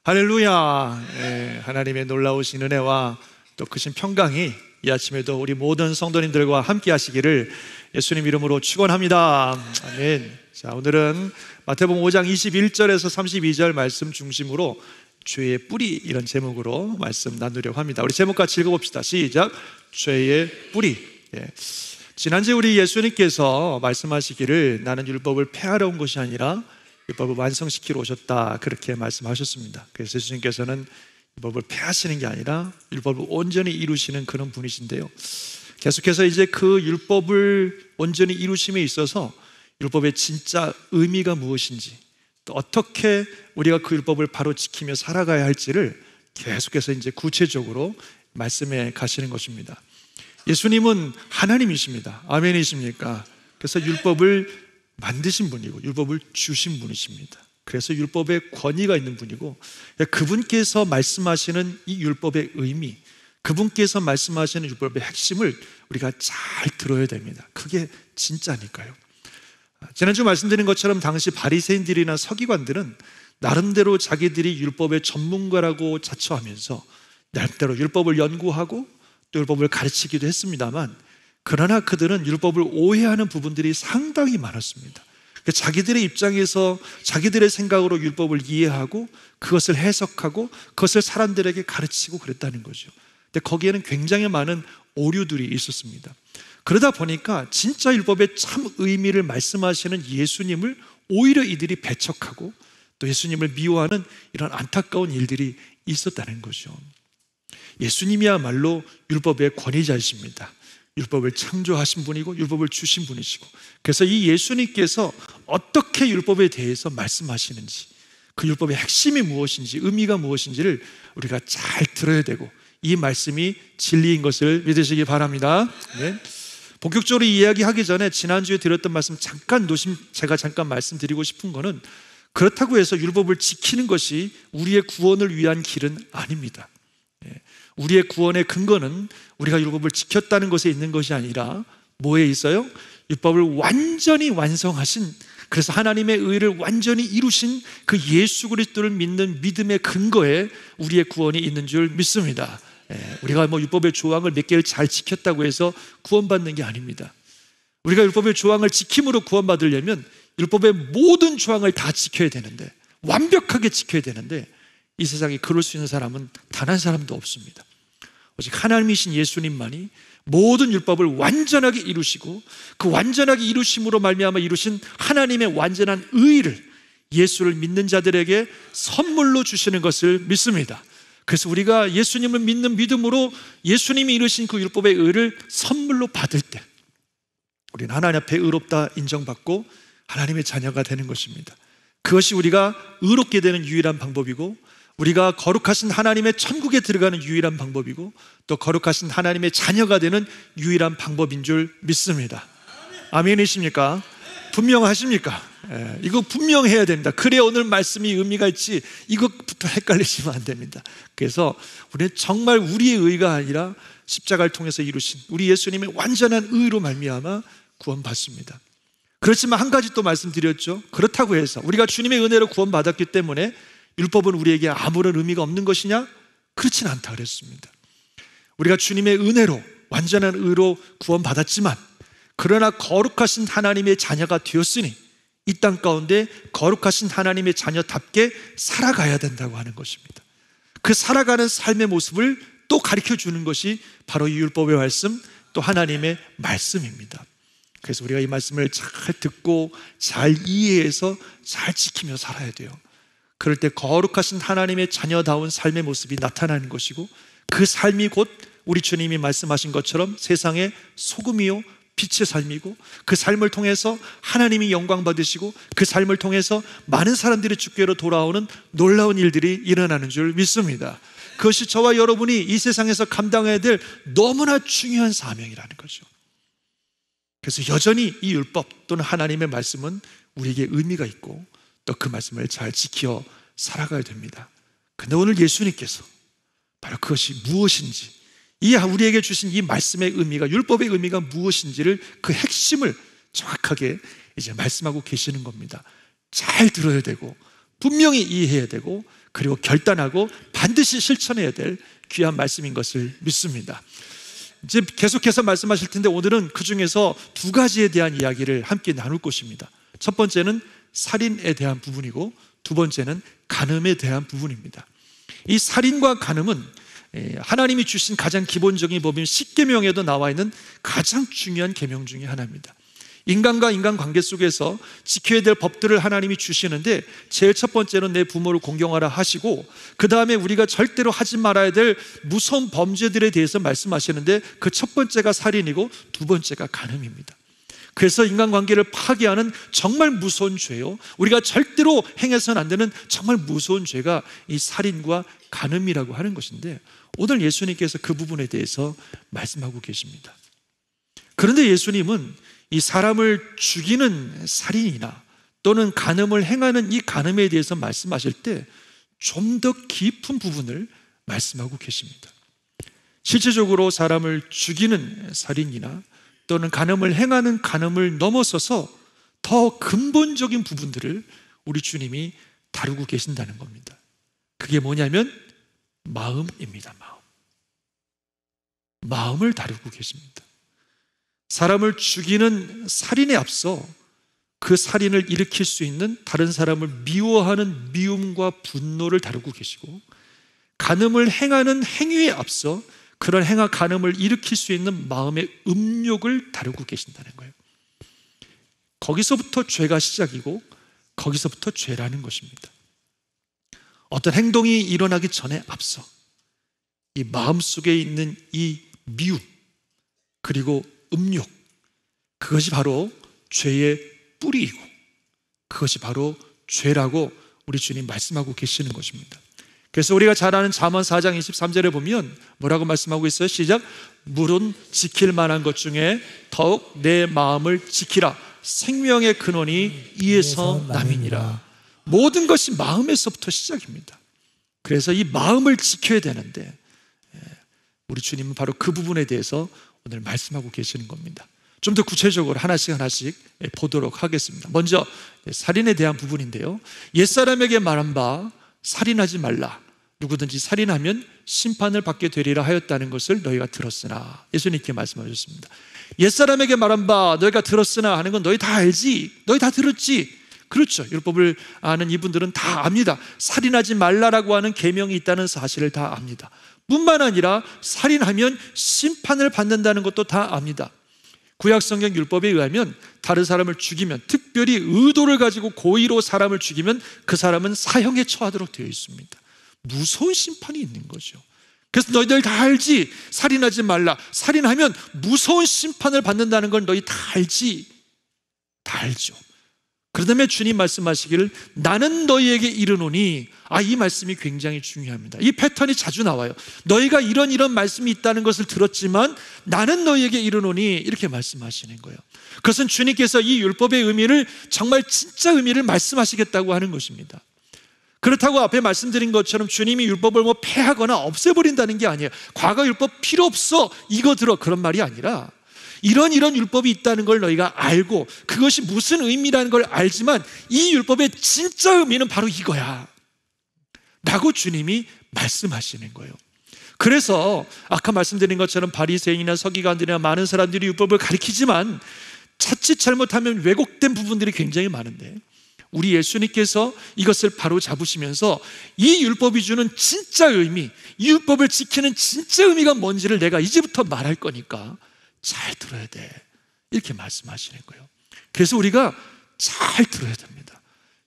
할렐루야. 하나님의 놀라우신 은혜와 또 크신 평강이 이 아침에도 우리 모든 성도님들과 함께 하시기를 예수님 이름으로 축원합니다. 아멘. 자, 오늘은 마태복음 5장 21절에서 32절 말씀 중심으로 죄의 뿌리, 이런 제목으로 말씀 나누려고 합니다. 우리 제목 같이 읽어봅시다. 시작. 죄의 뿌리. 지난주에 우리 예수님께서 말씀하시기를 나는 율법을 폐하러 온 것이 아니라 율법을 완성시키러 오셨다, 그렇게 말씀하셨습니다. 그래서 예수님께서는 율법을 폐하시는 게 아니라 율법을 온전히 이루시는 그런 분이신데요, 계속해서 이제 그 율법을 온전히 이루심에 있어서 율법의 진짜 의미가 무엇인지, 또 어떻게 우리가 그 율법을 바로 지키며 살아가야 할지를 계속해서 이제 구체적으로 말씀해 가시는 것입니다. 예수님은 하나님이십니다. 아멘이십니까? 그래서 율법을 만드신 분이고 율법을 주신 분이십니다. 그래서 율법에 권위가 있는 분이고, 그분께서 말씀하시는 이 율법의 의미, 그분께서 말씀하시는 율법의 핵심을 우리가 잘 들어야 됩니다. 그게 진짜니까요. 지난주 말씀드린 것처럼 당시 바리새인들이나 서기관들은 나름대로 자기들이 율법의 전문가라고 자처하면서 나름대로 율법을 연구하고 또 율법을 가르치기도 했습니다만, 그러나 그들은 율법을 오해하는 부분들이 상당히 많았습니다. 자기들의 입장에서 자기들의 생각으로 율법을 이해하고 그것을 해석하고 그것을 사람들에게 가르치고 그랬다는 거죠. 근데 거기에는 굉장히 많은 오류들이 있었습니다. 그러다 보니까 진짜 율법의 참 의미를 말씀하시는 예수님을 오히려 이들이 배척하고 또 예수님을 미워하는 이런 안타까운 일들이 있었다는 거죠. 예수님이야말로 율법의 권위자이십니다. 율법을 창조하신 분이고 율법을 주신 분이시고, 그래서 이 예수님께서 어떻게 율법에 대해서 말씀하시는지, 그 율법의 핵심이 무엇인지, 의미가 무엇인지를 우리가 잘 들어야 되고, 이 말씀이 진리인 것을 믿으시기 바랍니다. 네. 본격적으로 이야기하기 전에 지난주에 드렸던 말씀 제가 잠깐 말씀드리고 싶은 거는, 그렇다고 해서 율법을 지키는 것이 우리의 구원을 위한 길은 아닙니다. 우리의 구원의 근거는 우리가 율법을 지켰다는 것에 있는 것이 아니라 뭐에 있어요? 율법을 완전히 완성하신, 그래서 하나님의 의를 완전히 이루신 그 예수 그리스도를 믿는 믿음의 근거에 우리의 구원이 있는 줄 믿습니다. 우리가 율법의 조항을 몇 개를 잘 지켰다고 해서 구원받는 게 아닙니다. 우리가 율법의 조항을 지킴으로 구원받으려면 율법의 모든 조항을 다 지켜야 되는데, 완벽하게 지켜야 되는데, 이 세상에 그럴 수 있는 사람은 단 한 사람도 없습니다. 오직 하나님이신 예수님만이 모든 율법을 완전하게 이루시고, 그 완전하게 이루심으로 말미암아 이루신 하나님의 완전한 의를 예수를 믿는 자들에게 선물로 주시는 것을 믿습니다. 그래서 우리가 예수님을 믿는 믿음으로 예수님이 이루신 그 율법의 의를 선물로 받을 때 우리는 하나님 앞에 의롭다 인정받고 하나님의 자녀가 되는 것입니다. 그것이 우리가 의롭게 되는 유일한 방법이고, 우리가 거룩하신 하나님의 천국에 들어가는 유일한 방법이고, 또 거룩하신 하나님의 자녀가 되는 유일한 방법인 줄 믿습니다. 아멘이십니까? 분명하십니까? 이거 분명해야 됩니다. 그래야 오늘 말씀이 의미가 있지, 이것부터 헷갈리시면 안 됩니다. 그래서 우리는 정말 우리의 의가 아니라 십자가를 통해서 이루신 우리 예수님의 완전한 의로 말미암아 구원받습니다. 그렇지만 한 가지 또 말씀드렸죠. 그렇다고 해서 우리가 주님의 은혜로 구원받았기 때문에 율법은 우리에게 아무런 의미가 없는 것이냐? 그렇지는 않다 그랬습니다. 우리가 주님의 은혜로 완전한 의로 구원받았지만, 그러나 거룩하신 하나님의 자녀가 되었으니 이 땅 가운데 거룩하신 하나님의 자녀답게 살아가야 된다고 하는 것입니다. 그 살아가는 삶의 모습을 또 가르쳐 주는 것이 바로 이 율법의 말씀, 또 하나님의 말씀입니다. 그래서 우리가 이 말씀을 잘 듣고 잘 이해해서 잘 지키며 살아야 돼요. 그럴 때 거룩하신 하나님의 자녀다운 삶의 모습이 나타나는 것이고, 그 삶이 곧 우리 주님이 말씀하신 것처럼 세상의 소금이요 빛의 삶이고, 그 삶을 통해서 하나님이 영광 받으시고, 그 삶을 통해서 많은 사람들이 주께로 돌아오는 놀라운 일들이 일어나는 줄 믿습니다. 그것이 저와 여러분이 이 세상에서 감당해야 될 너무나 중요한 사명이라는 거죠. 그래서 여전히 이 율법 또는 하나님의 말씀은 우리에게 의미가 있고, 또 그 말씀을 잘 지켜 살아가야 됩니다. 근데 오늘 예수님께서 바로 그것이 무엇인지, 우리에게 주신 이 말씀의 의미가, 율법의 의미가 무엇인지를, 그 핵심을 정확하게 이제 말씀하고 계시는 겁니다. 잘 들어야 되고 분명히 이해해야 되고, 그리고 결단하고 반드시 실천해야 될 귀한 말씀인 것을 믿습니다. 이제 계속해서 말씀하실 텐데, 오늘은 그 중에서 두 가지에 대한 이야기를 함께 나눌 것입니다. 첫 번째는 살인에 대한 부분이고, 두 번째는 간음에 대한 부분입니다. 이 살인과 간음은 하나님이 주신 가장 기본적인 법인 십계명에도 나와 있는 가장 중요한 계명 중에 하나입니다. 인간과 인간 관계 속에서 지켜야 될 법들을 하나님이 주시는데, 제일 첫 번째는 내 부모를 공경하라 하시고, 그 다음에 우리가 절대로 하지 말아야 될 무서운 범죄들에 대해서 말씀하시는데, 그 첫 번째가 살인이고 두 번째가 간음입니다. 그래서 인간관계를 파괴하는 정말 무서운 죄요, 우리가 절대로 행해서는 안 되는 정말 무서운 죄가 이 살인과 간음이라고 하는 것인데, 오늘 예수님께서 그 부분에 대해서 말씀하고 계십니다. 그런데 예수님은 이 사람을 죽이는 살인이나 또는 간음을 행하는 이 간음에 대해서 말씀하실 때 좀 더 깊은 부분을 말씀하고 계십니다. 실제적으로 사람을 죽이는 살인이나 또는 간음을 행하는 간음을 넘어서서 더 근본적인 부분들을 우리 주님이 다루고 계신다는 겁니다. 그게 뭐냐면 마음입니다. 마음을 다루고 계십니다. 사람을 죽이는 살인에 앞서 그 살인을 일으킬 수 있는 다른 사람을 미워하는 미움과 분노를 다루고 계시고, 간음을 행하는 행위에 앞서 그런 간음을 일으킬 수 있는 마음의 음욕을 다루고 계신다는 거예요. 거기서부터 죄가 시작이고, 거기서부터 죄라는 것입니다. 어떤 행동이 일어나기 전에 앞서 이 마음속에 있는 이 미움, 그리고 음욕, 그것이 바로 죄의 뿌리이고, 그것이 바로 죄라고 우리 주님 말씀하고 계시는 것입니다. 그래서 우리가 잘 아는 잠언 4장 23절에 보면 뭐라고 말씀하고 있어요? 시작. 물은 지킬 만한 것 중에 더욱 내 마음을 지키라. 생명의 근원이 이에서 남이니라. 모든 것이 마음에서부터 시작입니다. 그래서 이 마음을 지켜야 되는데, 우리 주님은 바로 그 부분에 대해서 오늘 말씀하고 계시는 겁니다. 좀 더 구체적으로 하나씩 보도록 하겠습니다. 먼저 살인에 대한 부분인데요, 옛사람에게 말한 바 살인하지 말라. 누구든지 살인하면 심판을 받게 되리라 하였다는 것을 너희가 들었으나. 예수님께 말씀하셨습니다. 옛사람에게 말한 바 너희가 들었으나 하는 건 너희 다 알지, 너희 다 들었지. 그렇죠. 율법을 아는 이분들은 다 압니다. 살인하지 말라라고 하는 계명이 있다는 사실을 다 압니다. 뿐만 아니라 살인하면 심판을 받는다는 것도 다 압니다. 구약성경 율법에 의하면 다른 사람을 죽이면, 특별히 의도를 가지고 고의로 사람을 죽이면 그 사람은 사형에 처하도록 되어 있습니다. 무서운 심판이 있는 거죠. 그래서 너희들 다 알지, 살인하지 말라. 살인하면 무서운 심판을 받는다는 걸 너희 다 알지. 다 알죠. 그다음에 주님 말씀하시기를 나는 너희에게 이르노니. 이 말씀이 굉장히 중요합니다. 이 패턴이 자주 나와요. 너희가 이런 말씀이 있다는 것을 들었지만 나는 너희에게 이르노니, 이렇게 말씀하시는 거예요. 그것은 주님께서 이 율법의 의미를, 정말 진짜 의미를 말씀하시겠다고 하는 것입니다. 그렇다고 앞에 말씀드린 것처럼 주님이 율법을 폐하거나 없애버린다는 게 아니에요. 과거 율법 필요 없어, 이거 들어, 그런 말이 아니라 이런 율법이 있다는 걸 너희가 알고, 그것이 무슨 의미라는 걸 알지만 이 율법의 진짜 의미는 바로 이거야 라고 주님이 말씀하시는 거예요. 그래서 아까 말씀드린 것처럼 바리새인이나 서기관들이나 많은 사람들이 율법을 가리키지만 자칫 잘못하면 왜곡된 부분들이 굉장히 많은데, 우리 예수님께서 이것을 바로 잡으시면서 이 율법이 주는 진짜 의미, 이 율법을 지키는 진짜 의미가 뭔지를 내가 이제부터 말할 거니까 잘 들어야 돼, 이렇게 말씀하시는 거예요. 그래서 우리가 잘 들어야 됩니다.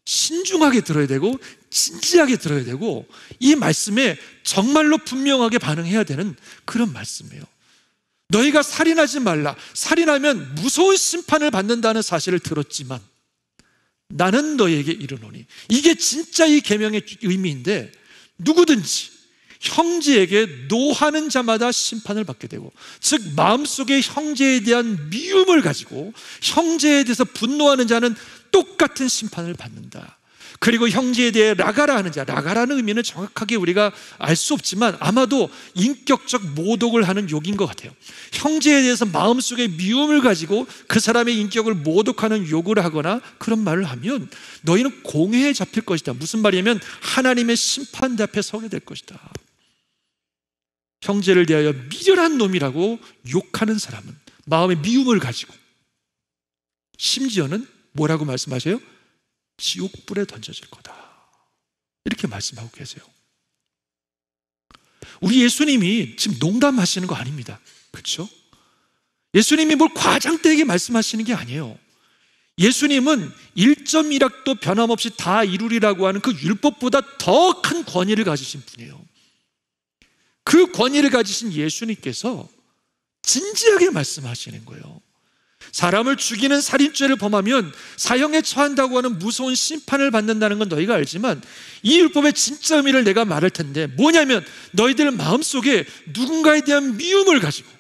신중하게 들어야 되고 진지하게 들어야 되고, 이 말씀에 정말로 분명하게 반응해야 되는 그런 말씀이에요. 너희가 살인하지 말라. 살인하면 무서운 심판을 받는다는 사실을 들었지만 나는 너희에게 이르노니. 이게 진짜 이 계명의 의미인데, 누구든지 형제에게 노하는 자마다 심판을 받게 되고, 즉 마음속에 형제에 대한 미움을 가지고 형제에 대해서 분노하는 자는 똑같은 심판을 받는다. 그리고 형제에 대해 라가라 하는 자, 라가라는 의미는 정확하게 우리가 알 수 없지만 아마도 인격적 모독을 하는 욕인 것 같아요. 형제에 대해서 마음속에 미움을 가지고 그 사람의 인격을 모독하는 욕을 하거나 그런 말을 하면 너희는 공회에 잡힐 것이다. 무슨 말이냐면 하나님의 심판대 앞에 서게 될 것이다. 형제를 대하여 미련한 놈이라고 욕하는 사람은 마음에 미움을 가지고, 심지어는 뭐라고 말씀하세요? 지옥불에 던져질 거다, 이렇게 말씀하고 계세요. 우리 예수님이 지금 농담하시는 거 아닙니다. 그렇죠? 예수님이 뭘 과장되게 말씀하시는 게 아니에요. 예수님은 1.1학도 변함없이 다 이루리라고 하는 그 율법보다 더 큰 권위를 가지신 분이에요. 그 권위를 가지신 예수님께서 진지하게 말씀하시는 거예요. 사람을 죽이는 살인죄를 범하면 사형에 처한다고 하는 무서운 심판을 받는다는 건 너희가 알지만 이 율법의 진짜 의미를 내가 말할 텐데, 뭐냐면 너희들 마음속에 누군가에 대한 미움을 가지고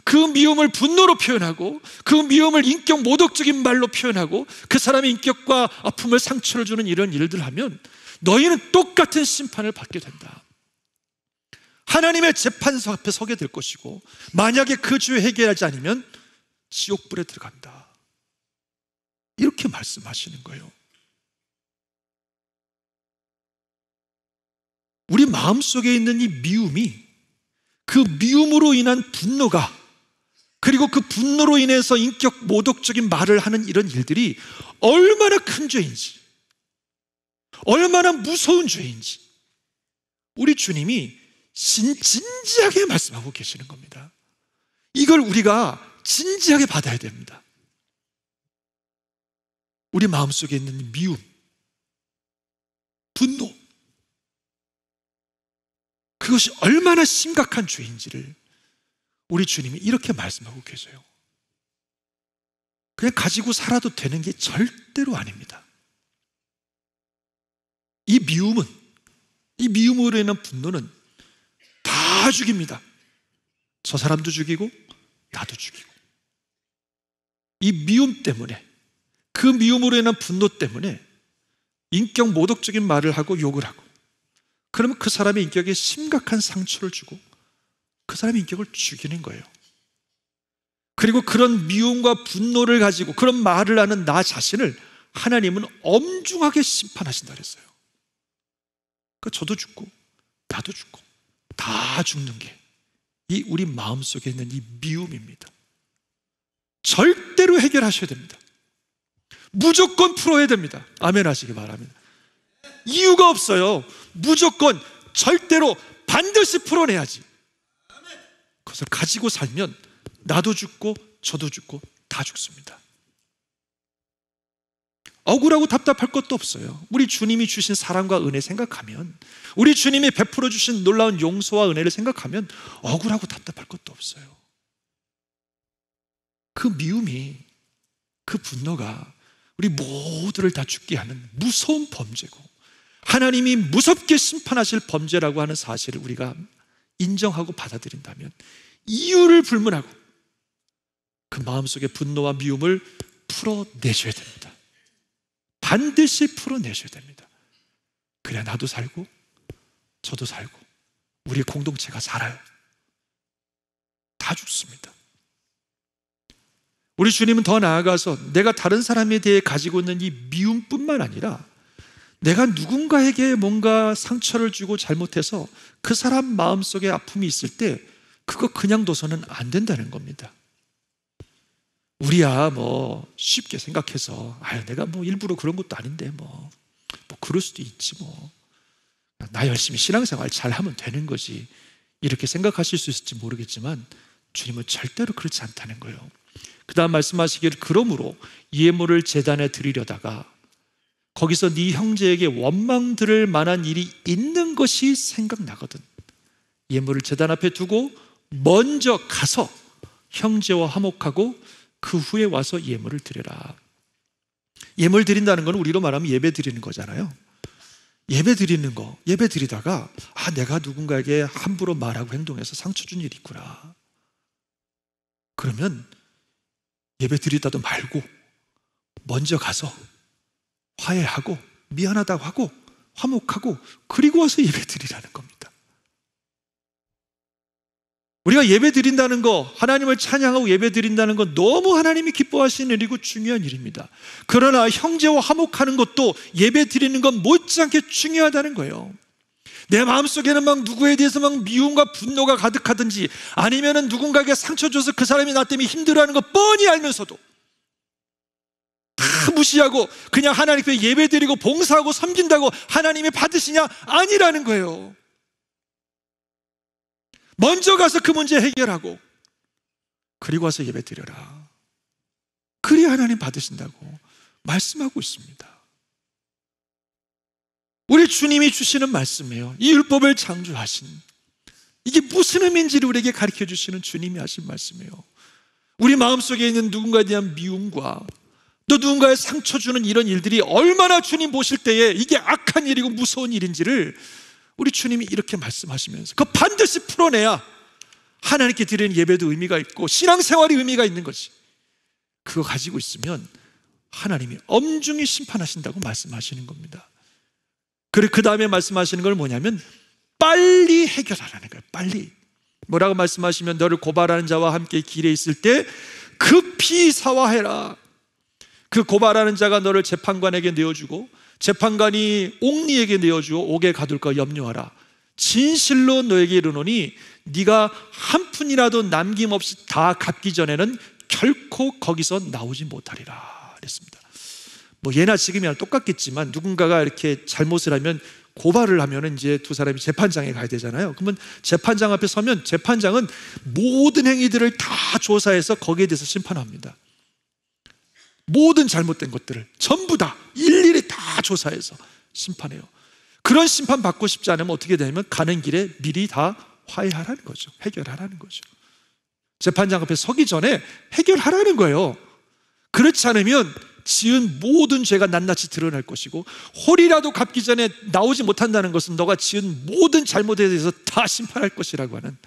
그 미움을 분노로 표현하고 그 미움을 인격 모독적인 말로 표현하고 그 사람의 인격과 아픔을 상처를 주는 이런 일들 하면 너희는 똑같은 심판을 받게 된다. 하나님의 재판소 앞에 서게 될 것이고, 만약에 그 죄 해결하지 않으면 지옥불에 들어간다, 이렇게 말씀하시는 거예요. 우리 마음속에 있는 이 미움이, 그 미움으로 인한 분노가, 그리고 그 분노로 인해서 인격 모독적인 말을 하는 이런 일들이 얼마나 큰 죄인지, 얼마나 무서운 죄인지 우리 주님이 진지하게 말씀하고 계시는 겁니다. 이걸 우리가 진지하게 받아야 됩니다. 우리 마음속에 있는 미움, 분노, 그것이 얼마나 심각한 죄인지를 우리 주님이 이렇게 말씀하고 계세요. 그냥 가지고 살아도 되는 게 절대로 아닙니다. 이 미움은, 이 미움으로 인한 분노는 다 죽입니다. 저 사람도 죽이고 나도 죽이고. 이 미움 때문에, 그 미움으로 인한 분노 때문에 인격 모독적인 말을 하고 욕을 하고, 그러면 그 사람의 인격에 심각한 상처를 주고 그 사람의 인격을 죽이는 거예요. 그리고 그런 미움과 분노를 가지고 그런 말을 하는 나 자신을 하나님은 엄중하게 심판하신다 그랬어요. 그러니까 저도 죽고 나도 죽고 다 죽는 게 이 우리 마음속에 있는 이 미움입니다. 절대로 해결하셔야 됩니다. 무조건 풀어야 됩니다. 아멘 하시기 바랍니다. 이유가 없어요. 무조건, 절대로, 반드시 풀어내야지. 그것을 가지고 살면 나도 죽고 저도 죽고 다 죽습니다. 억울하고 답답할 것도 없어요. 우리 주님이 주신 사랑과 은혜 생각하면, 우리 주님이 베풀어 주신 놀라운 용서와 은혜를 생각하면 억울하고 답답할 것도 없어요. 그 미움이, 그 분노가 우리 모두를 다 죽게 하는 무서운 범죄고, 하나님이 무섭게 심판하실 범죄라고 하는 사실을 우리가 인정하고 받아들인다면 이유를 불문하고 그 마음속의 분노와 미움을 풀어내셔야 됩니다. 반드시 풀어내셔야 됩니다. 그래야 나도 살고 저도 살고 우리 공동체가 살아요. 다 죽습니다. 우리 주님은 더 나아가서 내가 다른 사람에 대해 가지고 있는 이 미움뿐만 아니라 내가 누군가에게 뭔가 상처를 주고 잘못해서 그 사람 마음속에 아픔이 있을 때 그거 그냥 둬서는 안 된다는 겁니다. 우리야 뭐 쉽게 생각해서 내가 뭐 일부러 그런 것도 아닌데 뭐 그럴 수도 있지, 나 열심히 신앙생활 잘하면 되는 거지, 이렇게 생각하실 수 있을지 모르겠지만 주님은 절대로 그렇지 않다는 거예요. 그 다음 말씀하시기를, 그러므로 예물을 제단에 드리려다가 거기서 네 형제에게 원망 들을 만한 일이 있는 것이 생각나거든 예물을 제단 앞에 두고 먼저 가서 형제와 화목하고 그 후에 와서 예물을 드려라. 예물 드린다는 건 우리로 말하면 예배 드리는 거잖아요. 예배 드리는 거, 예배 드리다가 내가 누군가에게 함부로 말하고 행동해서 상처 준 일이 있구나. 그러면 예배 드리다도 말고 먼저 가서 화해하고 미안하다고 하고 화목하고 그리고 와서 예배드리라는 겁니다. 우리가 예배드린다는 거, 하나님을 찬양하고 예배드린다는 건 너무 하나님이 기뻐하시는 일이고 중요한 일입니다. 그러나 형제와 화목하는 것도 예배드리는 건 못지않게 중요하다는 거예요. 내 마음속에는 막 누구에 대해서 막 미움과 분노가 가득하든지, 아니면은 누군가에게 상처 줘서 그 사람이 나 때문에 힘들어하는 거 뻔히 알면서도 다 무시하고 그냥 하나님께 예배드리고 봉사하고 섬긴다고 하나님이 받으시냐? 아니라는 거예요. 먼저 가서 그 문제 해결하고 그리고 와서 예배드려라. 그리 하나님 받으신다고 말씀하고 있습니다. 우리 주님이 주시는 말씀이에요. 이 율법을 창조하신, 이게 무슨 의미인지를 우리에게 가르쳐 주시는 주님이 하신 말씀이에요. 우리 마음속에 있는 누군가에 대한 미움과 또 누군가의 상처 주는 이런 일들이 얼마나 주님 보실 때에 이게 악한 일이고 무서운 일인지를 우리 주님이 이렇게 말씀하시면서 그거 반드시 풀어내야 하나님께 드리는 예배도 의미가 있고 신앙생활이 의미가 있는 거지. 그거 가지고 있으면 하나님이 엄중히 심판하신다고 말씀하시는 겁니다. 그리고 그 다음에 말씀하시는 걸 뭐냐면 빨리 해결하라는 거예요. 빨리. 뭐라고 말씀하시면 너를 고발하는 자와 함께 길에 있을 때 급히 사화해라. 그 고발하는 자가 너를 재판관에게 내어주고 재판관이 옥리에게 내어주고 옥에 가둘까 염려하라. 진실로 너에게 이르노니 네가 한 푼이라도 남김없이 다 갚기 전에는 결코 거기서 나오지 못하리라 그랬습니다. 뭐 예나 지금이나 똑같겠지만 누군가가 이렇게 잘못을 하면 고발을 하면 이제 두 사람이 재판장에 가야 되잖아요. 그러면 재판장 앞에 서면 재판장은 모든 행위들을 다 조사해서 거기에 대해서 심판합니다. 모든 잘못된 것들을 전부 다 일일이 다 조사해서 심판해요. 그런 심판 받고 싶지 않으면 어떻게 되냐면 가는 길에 미리 다 화해하라는 거죠. 해결하라는 거죠. 재판장 앞에 서기 전에 해결하라는 거예요. 그렇지 않으면 지은 모든 죄가 낱낱이 드러날 것이고 홀이라도 갚기 전에 나오지 못한다는 것은 너가 지은 모든 잘못에 대해서 다 심판할 것이라고 하는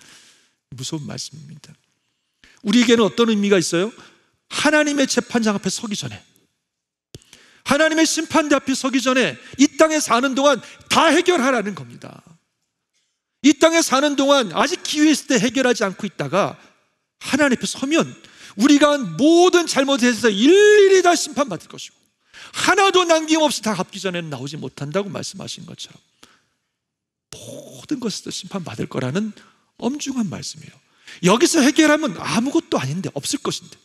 무서운 말씀입니다. 우리에게는 어떤 의미가 있어요? 하나님의 재판장 앞에 서기 전에, 하나님의 심판대 앞에 서기 전에 이 땅에 사는 동안 다 해결하라는 겁니다. 이 땅에 사는 동안 아직 기회 있을 때 해결하지 않고 있다가 하나님 앞에 서면 우리가 한 모든 잘못에 대해서 일일이 다 심판받을 것이고 하나도 남김없이 다 갚기 전에는 나오지 못한다고 말씀하신 것처럼 모든 것에서 심판받을 거라는 엄중한 말씀이에요. 여기서 해결하면 아무것도 아닌데, 없을 것인데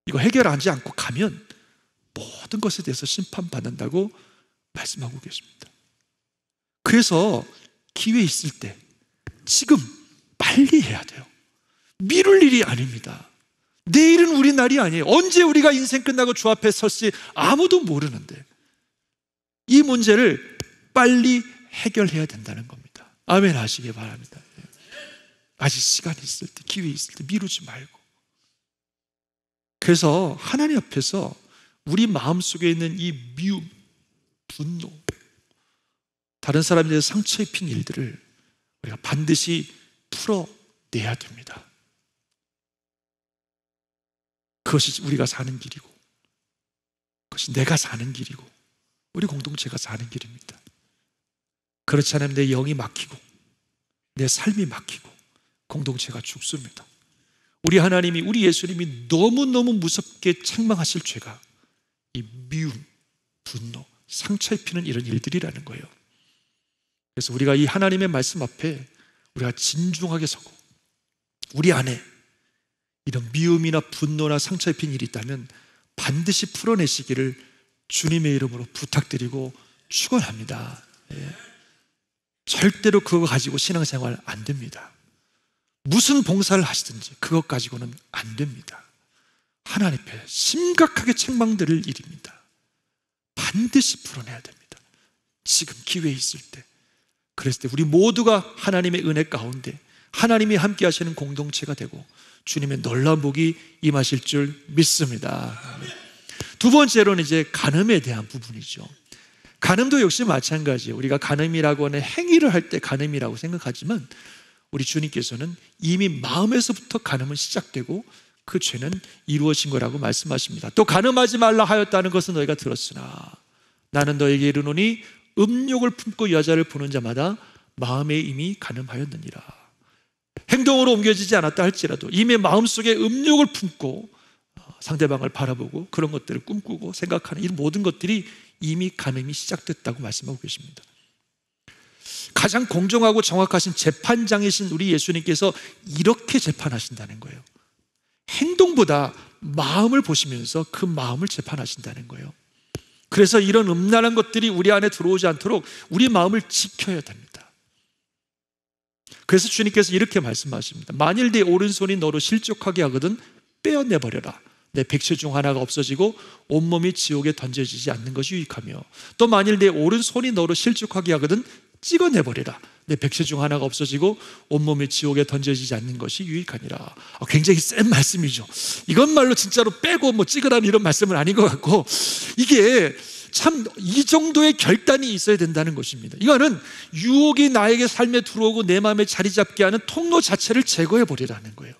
이거 해결하지 않고 가면 모든 것에 대해서 심판받는다고 말씀하고 계십니다. 그래서 기회 있을 때 지금 빨리 해야 돼요. 미룰 일이 아닙니다. 내일은 우리 날이 아니에요. 언제 우리가 인생 끝나고 주 앞에 설지 아무도 모르는데 이 문제를 빨리 해결해야 된다는 겁니다. 아멘 하시기 바랍니다. 아직 시간이 있을 때, 기회 있을 때 미루지 말고. 그래서 하나님 앞에서 우리 마음속에 있는 이 미움, 분노, 다른 사람에 대해서 상처 입힌 일들을 우리가 반드시 풀어내야 됩니다. 그것이 우리가 사는 길이고 그것이 내가 사는 길이고 우리 공동체가 사는 길입니다. 그렇지 않으면 내 영이 막히고 내 삶이 막히고 공동체가 죽습니다. 우리 하나님이, 우리 예수님이 너무너무 무섭게 책망하실 죄가 이 미움, 분노, 상처 입히는 이런 일들이라는 거예요. 그래서 우리가 이 하나님의 말씀 앞에 우리가 진중하게 서고 우리 안에 이런 미움이나 분노나 상처 입힌 일이 있다면 반드시 풀어내시기를 주님의 이름으로 부탁드리고 축원합니다. 절대로 그거 가지고 신앙생활 안 됩니다. 무슨 봉사를 하시든지 그것 가지고는 안 됩니다. 하나님 앞에 심각하게 책망드릴 일입니다. 반드시 풀어내야 됩니다. 지금 기회 있을 때. 그랬을 때 우리 모두가 하나님의 은혜 가운데 하나님이 함께 하시는 공동체가 되고 주님의 놀라운 복이 임하실 줄 믿습니다. 두 번째로는 이제 간음에 대한 부분이죠. 간음도 역시 마찬가지예요. 우리가 간음이라고 하는 행위를 할 때 간음이라고 생각하지만 우리 주님께서는 이미 마음에서부터 간음은 시작되고 그 죄는 이루어진 거라고 말씀하십니다. 또 간음하지 말라 하였다는 것은 너희가 들었으나 나는 너에게 이르노니 음욕을 품고 여자를 보는 자마다 마음에 이미 간음하였느니라. 행동으로 옮겨지지 않았다 할지라도 이미 마음속에 음욕을 품고 상대방을 바라보고 그런 것들을 꿈꾸고 생각하는 이 모든 것들이 이미 간음이 시작됐다고 말씀하고 계십니다. 가장 공정하고 정확하신 재판장이신 우리 예수님께서 이렇게 재판하신다는 거예요. 행동보다 마음을 보시면서 그 마음을 재판하신다는 거예요. 그래서 이런 음란한 것들이 우리 안에 들어오지 않도록 우리 마음을 지켜야 됩니다. 그래서 주님께서 이렇게 말씀하십니다. 만일 내 오른손이 너로 실족하게 하거든 빼어내버려라. 내 백체 중 하나가 없어지고 온몸이 지옥에 던져지지 않는 것이 유익하며, 또 만일 내 오른손이 너로 실족하게 하거든 찍어내버리라. 내 백체 중 하나가 없어지고 온몸이 지옥에 던져지지 않는 것이 유익하니라. 굉장히 센 말씀이죠. 이건 말로 진짜로 빼고 뭐 찍으라는 이런 말씀은 아닌 것 같고, 이게 참 이 정도의 결단이 있어야 된다는 것입니다. 이거는 유혹이 나에게 삶에 들어오고 내 마음에 자리 잡게 하는 통로 자체를 제거해 버리라는 거예요.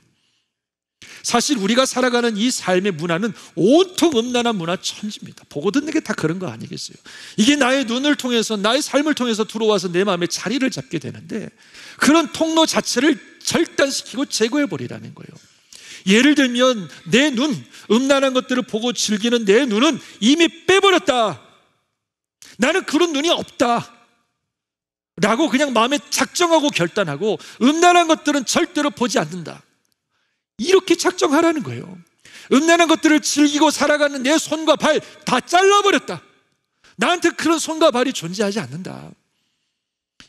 사실 우리가 살아가는 이 삶의 문화는 온통 음란한 문화 천지입니다. 보고 듣는 게 다 그런 거 아니겠어요? 이게 나의 눈을 통해서, 나의 삶을 통해서 들어와서 내 마음에 자리를 잡게 되는데, 그런 통로 자체를 절단시키고 제거해 버리라는 거예요. 예를 들면 내 눈, 음란한 것들을 보고 즐기는 내 눈은 이미 빼버렸다. 나는 그런 눈이 없다 라고 그냥 마음에 작정하고 결단하고, 음란한 것들은 절대로 보지 않는다, 이렇게 작정하라는 거예요. 음란한 것들을 즐기고 살아가는 내 손과 발 다 잘라버렸다. 나한테 그런 손과 발이 존재하지 않는다.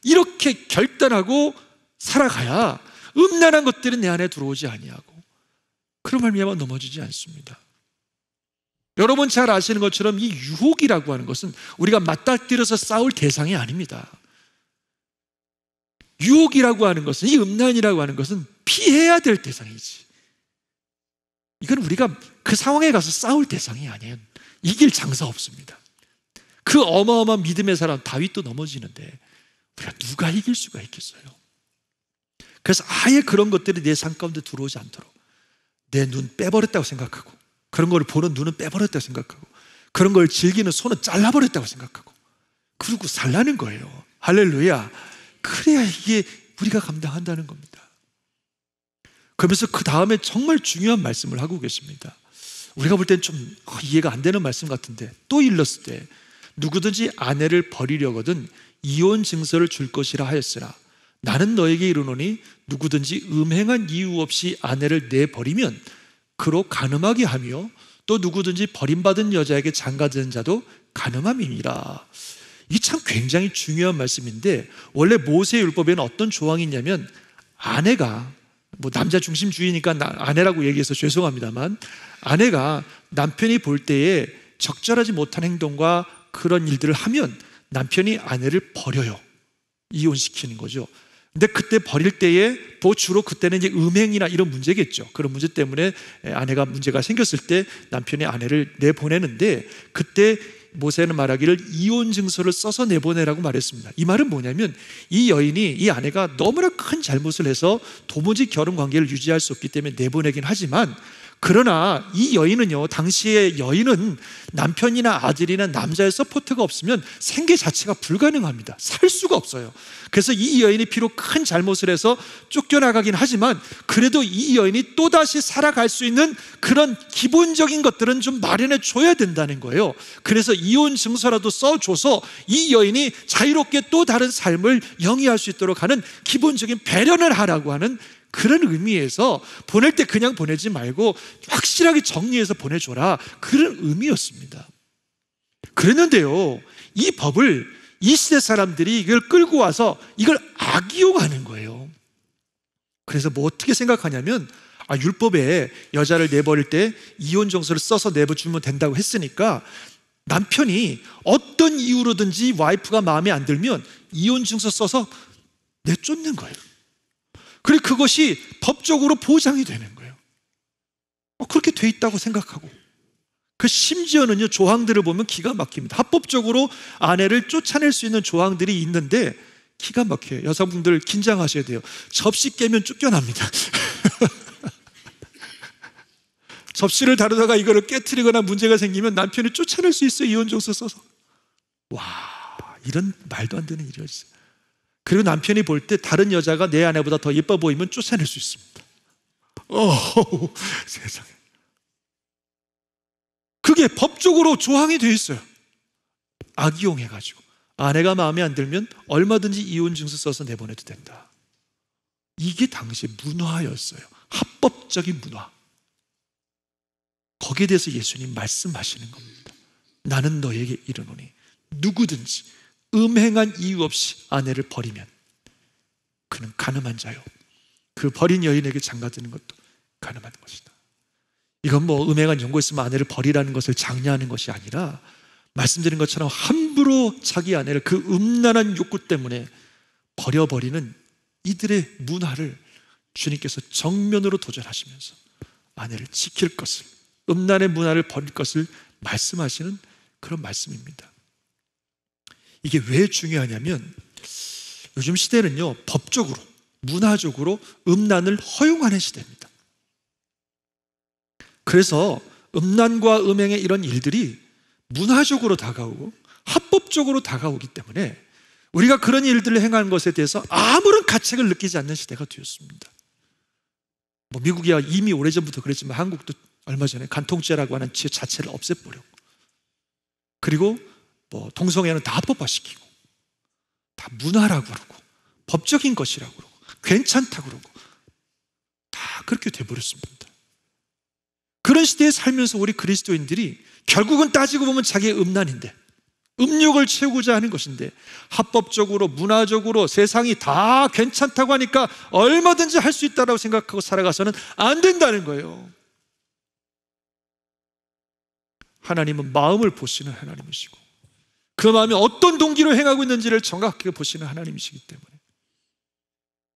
이렇게 결단하고 살아가야 음란한 것들은 내 안에 들어오지 아니하고 그런 말미암아 넘어지지 않습니다. 여러분 잘 아시는 것처럼 이 유혹이라고 하는 것은 우리가 맞닥뜨려서 싸울 대상이 아닙니다. 유혹이라고 하는 것은, 이 음란이라고 하는 것은 피해야 될 대상이지, 이건 우리가 그 상황에 가서 싸울 대상이 아니에요. 이길 장사 없습니다. 그 어마어마한 믿음의 사람 다윗도 넘어지는데 우리가 누가 이길 수가 있겠어요? 그래서 아예 그런 것들이 내 삶 가운데 들어오지 않도록 내 눈 빼버렸다고 생각하고, 그런 걸 보는 눈은 빼버렸다고 생각하고, 그런 걸 즐기는 손은 잘라버렸다고 생각하고, 그러고 살라는 거예요. 할렐루야. 그래야 이게 우리가 감당한다는 겁니다. 그러면서 그 다음에 정말 중요한 말씀을 하고 계십니다. 우리가 볼 땐 좀 이해가 안 되는 말씀 같은데, 또 일렀을 때 누구든지 아내를 버리려거든 이혼 증서를 줄 것이라 하였으나 나는 너에게 이르노니 누구든지 음행한 이유 없이 아내를 내버리면 그로 간음하게 하며, 또 누구든지 버림받은 여자에게 장가드는 자도 간음함이니라. 이게 참 굉장히 중요한 말씀인데, 원래 모세 율법에는 어떤 조항이 있냐면, 아내가 뭐 남자 중심주의니까 아내라고 얘기해서 죄송합니다만, 아내가 남편이 볼 때에 적절하지 못한 행동과 그런 일들을 하면 남편이 아내를 버려요. 이혼시키는 거죠. 근데 그때 버릴 때에 주로 그때는 이제 음행이나 이런 문제겠죠. 그런 문제 때문에 아내가 문제가 생겼을 때 남편이 아내를 내보내는데, 그때 모세는 말하기를 이혼 증서를 써서 내보내라고 말했습니다. 이 말은 뭐냐면, 이 여인이, 이 아내가 너무나 큰 잘못을 해서 도무지 결혼 관계를 유지할 수 없기 때문에 내보내긴 하지만, 그러나 이 여인은요, 당시의 여인은 남편이나 아들이나 남자의 서포트가 없으면 생계 자체가 불가능합니다. 살 수가 없어요. 그래서 이 여인이 비록 큰 잘못을 해서 쫓겨나가긴 하지만, 그래도 이 여인이 또다시 살아갈 수 있는 그런 기본적인 것들은 좀 마련해 줘야 된다는 거예요. 그래서 이혼 증서라도 써줘서 이 여인이 자유롭게 또 다른 삶을 영위할 수 있도록 하는 기본적인 배려를 하라고 하는 그런 의미에서, 보낼 때 그냥 보내지 말고 확실하게 정리해서 보내줘라, 그런 의미였습니다. 그랬는데요, 이 법을 이 시대 사람들이 이걸 끌고 와서 이걸 악이용하는 거예요. 그래서 뭐 어떻게 생각하냐면, 율법에 여자를 내버릴 때 이혼 정서를 써서 내버주면 된다고 했으니까 남편이 어떤 이유로든지 와이프가 마음에 안 들면 이혼 증서 써서 내쫓는 거예요. 그리고 그것이 법적으로 보장이 되는 거예요. 그렇게 돼 있다고 생각하고, 그 심지어는요, 조항들을 보면 기가 막힙니다. 합법적으로 아내를 쫓아낼 수 있는 조항들이 있는데 기가 막혀요. 여성분들 긴장하셔야 돼요. 접시 깨면 쫓겨납니다. 접시를 다루다가 이거를 깨트리거나 문제가 생기면 남편이 쫓아낼 수 있어요, 이혼증서 써서. 와, 이런 말도 안 되는 일이었어요. 그리고 남편이 볼 때 다른 여자가 내 아내보다 더 예뻐 보이면 쫓아낼 수 있습니다. 세상에. 그게 법적으로 조항이 되어 있어요. 악용해가지고 아내가 마음에 안 들면 얼마든지 이혼 증서 써서 내보내도 된다. 이게 당시 문화였어요. 합법적인 문화. 거기에 대해서 예수님 말씀하시는 겁니다. 나는 너에게 이르노니 누구든지 음행한 이유 없이 아내를 버리면 그는 가늠한 자요, 그 버린 여인에게 장가드는 것도 가늠한 것이다. 이건 뭐 음행한 연고 있으면 아내를 버리라는 것을 장려하는 것이 아니라, 말씀드린 것처럼 함부로 자기 아내를 그 음란한 욕구 때문에 버려버리는 이들의 문화를 주님께서 정면으로 도전하시면서 아내를 지킬 것을, 음란의 문화를 버릴 것을 말씀하시는 그런 말씀입니다. 이게 왜 중요하냐면, 요즘 시대는요, 법적으로, 문화적으로 음란을 허용하는 시대입니다. 그래서 음란과 음행의 이런 일들이 문화적으로 다가오고 합법적으로 다가오기 때문에 우리가 그런 일들을 행하는 것에 대해서 아무런 가책을 느끼지 않는 시대가 되었습니다. 뭐 미국이야 이미 오래전부터 그랬지만 한국도 얼마 전에 간통죄라고 하는 죄 자체를 없애버렸고, 그리고 뭐 동성애는 다 합법화시키고 다 문화라고 그러고 법적인 것이라고 그러고 괜찮다고 그러고 다 그렇게 돼버렸습니다. 그런 시대에 살면서 우리 그리스도인들이 결국은 따지고 보면 자기의 음란인데, 음욕을 채우고자 하는 것인데, 합법적으로 문화적으로 세상이 다 괜찮다고 하니까 얼마든지 할 수 있다고 생각하고 살아가서는 안 된다는 거예요. 하나님은 마음을 보시는 하나님이시고 그 마음이 어떤 동기로 행하고 있는지를 정확하게 보시는 하나님이시기 때문에,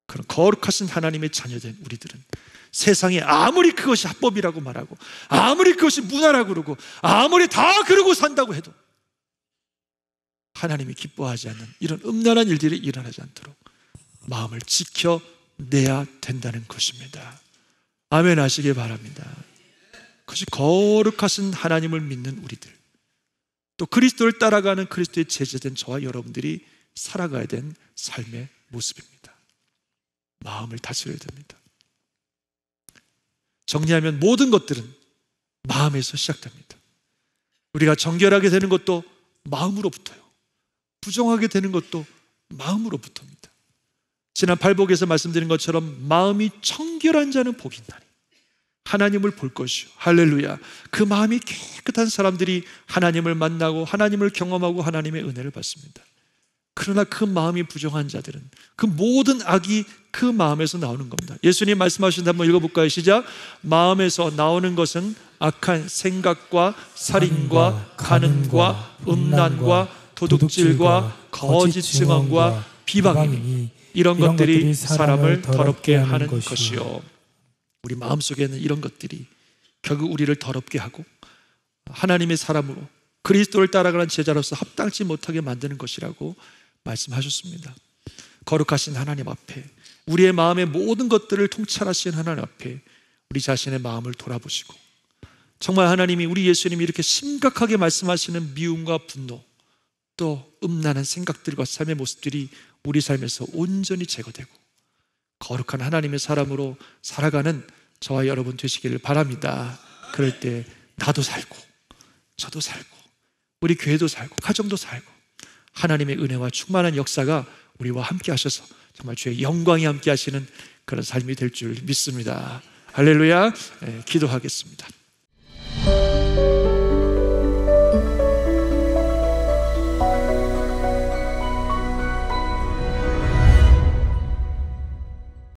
그런 거룩하신 하나님의 자녀된 우리들은 세상에 아무리 그것이 합법이라고 말하고 아무리 그것이 문화라고 그러고 아무리 다 그러고 산다고 해도 하나님이 기뻐하지 않는 이런 음란한 일들이 일어나지 않도록 마음을 지켜내야 된다는 것입니다. 아멘 하시길 바랍니다. 그것이 거룩하신 하나님을 믿는 우리들, 또 그리스도를 따라가는 그리스도의 제자된 저와 여러분들이 살아가야 된 삶의 모습입니다. 마음을 다스려야 됩니다. 정리하면 모든 것들은 마음에서 시작됩니다. 우리가 정결하게 되는 것도 마음으로부터요, 부정하게 되는 것도 마음으로부터입니다. 지난 팔복에서 말씀드린 것처럼 마음이 청결한 자는 복이 있나니 하나님을 볼 것이요, 할렐루야. 그 마음이 깨끗한 사람들이 하나님을 만나고 하나님을 경험하고 하나님의 은혜를 받습니다. 그러나 그 마음이 부정한 자들은 그 모든 악이 그 마음에서 나오는 겁니다. 예수님 말씀하신 한번 읽어볼까요? 시작. 마음에서 나오는 것은 악한 생각과 살인과 간음과 음란과 도둑질과 거짓 증언과 비방이니 이런 것들이 사람을 더럽게 하는 것이요. 우리 마음속에 있는 이런 것들이 결국 우리를 더럽게 하고 하나님의 사람으로 그리스도를 따라가는 제자로서 합당치 못하게 만드는 것이라고 말씀하셨습니다. 거룩하신 하나님 앞에, 우리의 마음의 모든 것들을 통찰하신 하나님 앞에 우리 자신의 마음을 돌아보시고, 정말 하나님이, 우리 예수님이 이렇게 심각하게 말씀하시는 미움과 분노, 또 음란한 생각들과 삶의 모습들이 우리 삶에서 온전히 제거되고 거룩한 하나님의 사람으로 살아가는 저와 여러분 되시기를 바랍니다. 그럴 때 나도 살고 저도 살고 우리 교회도 살고 가정도 살고 하나님의 은혜와 충만한 역사가 우리와 함께 하셔서 정말 주의 영광이 함께 하시는 그런 삶이 될 줄 믿습니다. 할렐루야. 기도하겠습니다.